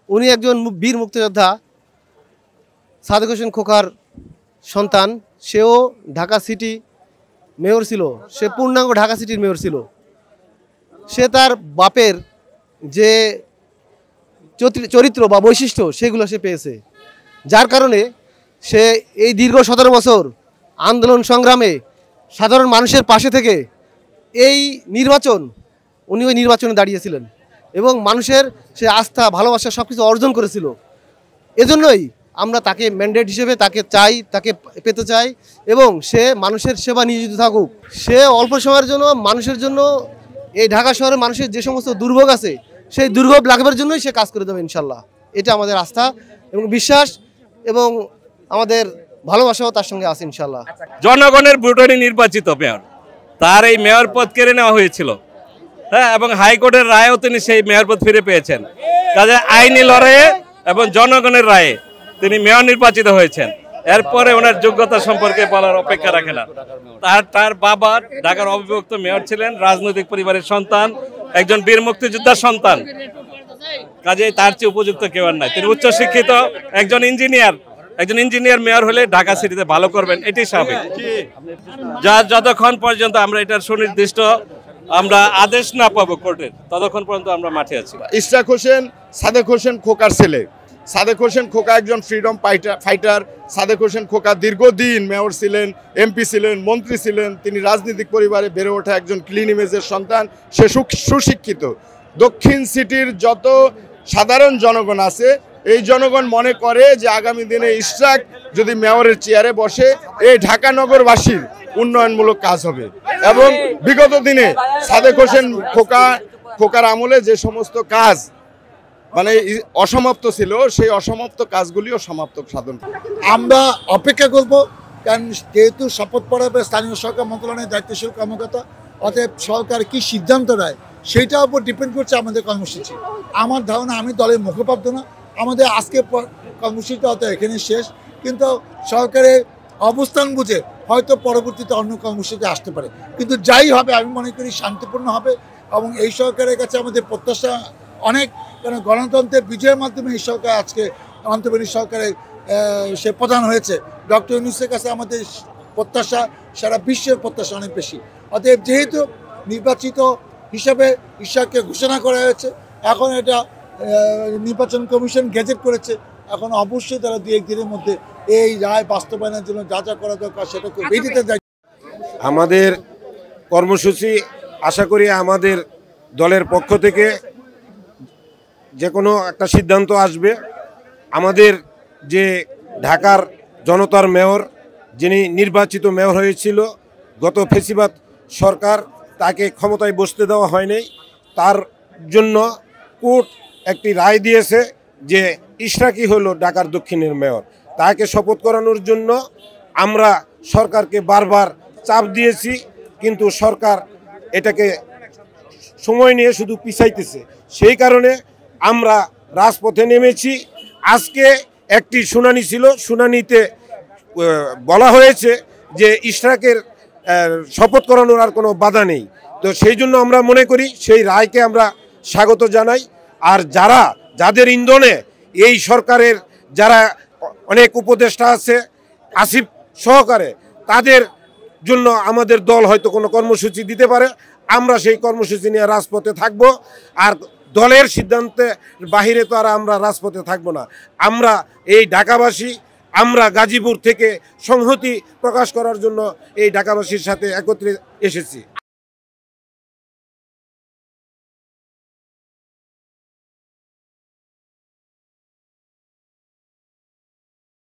উনি একজন বীর মুক্তিযোদ্ধা, সাদেক হোসেন খোকার সন্তান। সেও ঢাকা সিটি মেয়র ছিল, সে পূর্ণাঙ্গ ঢাকা সিটির মেয়র ছিল। সে তার বাপের যে চরিত্র বা বৈশিষ্ট্য সেগুলো সে পেয়েছে, যার কারণে সে এই দীর্ঘ 17 বছর আন্দোলন সংগ্রামে সাধারণ মানুষের পাশে থেকে এই উনি ওই নির্বাচনে দাঁড়িয়েছিলেন এবং মানুষের সে আস্থা ভালোবাসা সব কিছু অর্জন করেছিল। এজন্যই আমরা তাকে ম্যান্ডেট হিসেবে তাকে পেতে চাই এবং সে মানুষের সেবা নিয়োজিত থাকুক। সে অল্প সময়ের জন্য মানুষের জন্য, এই ঢাকা শহরের মানুষের যে সমস্ত দুর্ভোগ আছে সেই দুর্ভোগ লাঘবের জন্যই সে কাজ করে দেবে ইনশাল্লাহ। এটা আমাদের আস্থা এবং বিশ্বাস এবং আমাদের ভালোবাসাও তার সঙ্গে আছে ইনশাল্লাহ। জনগণের ভোটে নির্বাচিত মেয়র, তার এই মেয়র পদ কেড়ে নেওয়া হয়েছিল, হ্যাঁ, এবং হাইকোর্টের রায়েও তিনি সেই মেয়র পদ ফিরে পেয়েছেন। কাজে আইনি লড়াইয়ে এবং জনগণের রায়ে তিনি মেয়র নির্বাচিত হয়েছেন। এরপরে ওনার যোগ্যতা সম্পর্কে বলার অপেক্ষা রাখে না। তার বাবা ঢাকার অবিভক্ত মেয়র ছিলেন, রাজনৈতিক পরিবারের সন্তান, একজন বীর মুক্তিযোদ্ধার সন্তান। কাজে তার চেয়ে উপযুক্ত কেউ আর নাই। তিনি উচ্চ শিক্ষিত একজন ইঞ্জিনিয়ার মেয়র হলে ঢাকা সিটিতে ভালো করবেন, এটাই স্বাভাবিক। যতক্ষণ পর্যন্ত আমরা এটার সুনির্দিষ্ট আদেশ না পাবো কোর্টের, ততক্ষণ পর্যন্ত আমরা মাঠে আছি। ইশরাক হোসেন সাদেক হোসেন খোকার ছেলে। সাদেক হোসেন খোকা একজন ফ্রিডম ফাইটার। সাদেক হোসেন খোকা দীর্ঘদিন মেয়র ছিলেন, এমপি ছিলেন, মন্ত্রী ছিলেন। তিনি রাজনৈতিক পরিবারে বেড়ে ওঠা একজন ক্লিন ইমেজের সন্তান। সে সুশিক্ষিত। দক্ষিণ সিটির যত সাধারণ জনগণ আছে, এই জনগণ মনে করে যে আগামী দিনে ইশরাক যদি মেয়রের চেয়ারে বসে, এই ঢাকা নগরবাসীর উন্নয়নমূলক কাজ হবে। এবং বিগত দিনে সাদেক হোসেন খোকার আমলে যে সমস্ত কাজ অসমাপ্ত ছিল, সেই অসমাপ্ত কাজগুলিও সমাপ্ত সাধন। আমরা অপেক্ষা করব, কারণ যেহেতু শপথ পড়াবে স্থানীয় সরকার মন্ত্রণালয়ের দায়িত্বশীল কর্মকর্তা, অতএব সরকার কি সিদ্ধান্ত নেয় সেইটার উপর ডিপেন্ড করছে আমাদের কর্মসূচি। আমার ধারণা, আমি দলের মুখপাত্র না, আমাদের আজকে কর্মসূচিটা হয়তো এখানে শেষ, কিন্তু সরকারের অবস্থান বুঝে হয়তো পরবর্তীতে অন্য কর্মসূচিতে আসতে পারে। কিন্তু যাই হবে, আমি মনে করি শান্তিপূর্ণ হবে। এবং এই সরকারের কাছে আমাদের প্রত্যাশা অনেক, কারণ গণতন্ত্রের বিজয়ের মাধ্যমে এই সরকার আজকে অন্তর্বর্তী সরকারের সে প্রধান হয়েছে। ডক্টর ইউনূসের কাছে আমাদের প্রত্যাশা সারা বিশ্বের প্রত্যাশা অনেক বেশি। অতএব যেহেতু নির্বাচিত হিসাবে ইশরাককে ঘোষণা করা হয়েছে, এখন এটা নির্বাচন কমিশন গেজেট করেছে, এখন অবশ্যই তারা 2-1 দিনের মধ্যে এই রায় বাস্তবায়নের জন্য যা যা করা দরকার সেটা করবে। আমাদের কর্মসূচি আশা করি আমাদের দলের পক্ষ থেকে যে কোনো একটা সিদ্ধান্ত আসবে। আমাদের যে ঢাকার জনতার মেয়র, যিনি নির্বাচিত মেয়র হয়েছিল, গত ফেসিবাদ সরকার তাকে ক্ষমতায় বসতে দেওয়া হয়নি, তার জন্য কোর্ট একটি রায় দিয়েছে যে ইশরাকই হলো ঢাকার দক্ষিণের মেয়র। তাকে শপথ করানোর জন্য আমরা সরকারকে বারবার চাপ দিয়েছি, কিন্তু সরকার এটাকে সময় নিয়ে শুধু পিছাইতেছে। সেই কারণে আমরা রাজপথে নেমেছি। আজকে একটি শুনানি ছিল, শুনানিতে বলা হয়েছে যে ইশরাকের শপথ করানোর আর কোনো বাধা নেই। তো সেই জন্য আমরা মনে করি সেই রায়কে আমরা স্বাগত জানাই। আর যাদের ইন্ধনে এই সরকারের যারা অনেক উপদেষ্টা আছে আসিফ সহকারে, তাদের জন্য আমাদের দল হয়তো কোনো কর্মসূচি দিতে পারে। আমরা সেই কর্মসূচি নিয়ে রাজপথে থাকব। আর দলের সিদ্ধান্তের বাহিরে তো আর আমরা রাজপথে থাকব না। আমরা এই ঢাকাবাসী, আমরা গাজীপুর থেকে সংহতি প্রকাশ করার জন্য এই ঢাকাবাসীর সাথে একত্রে এসেছি।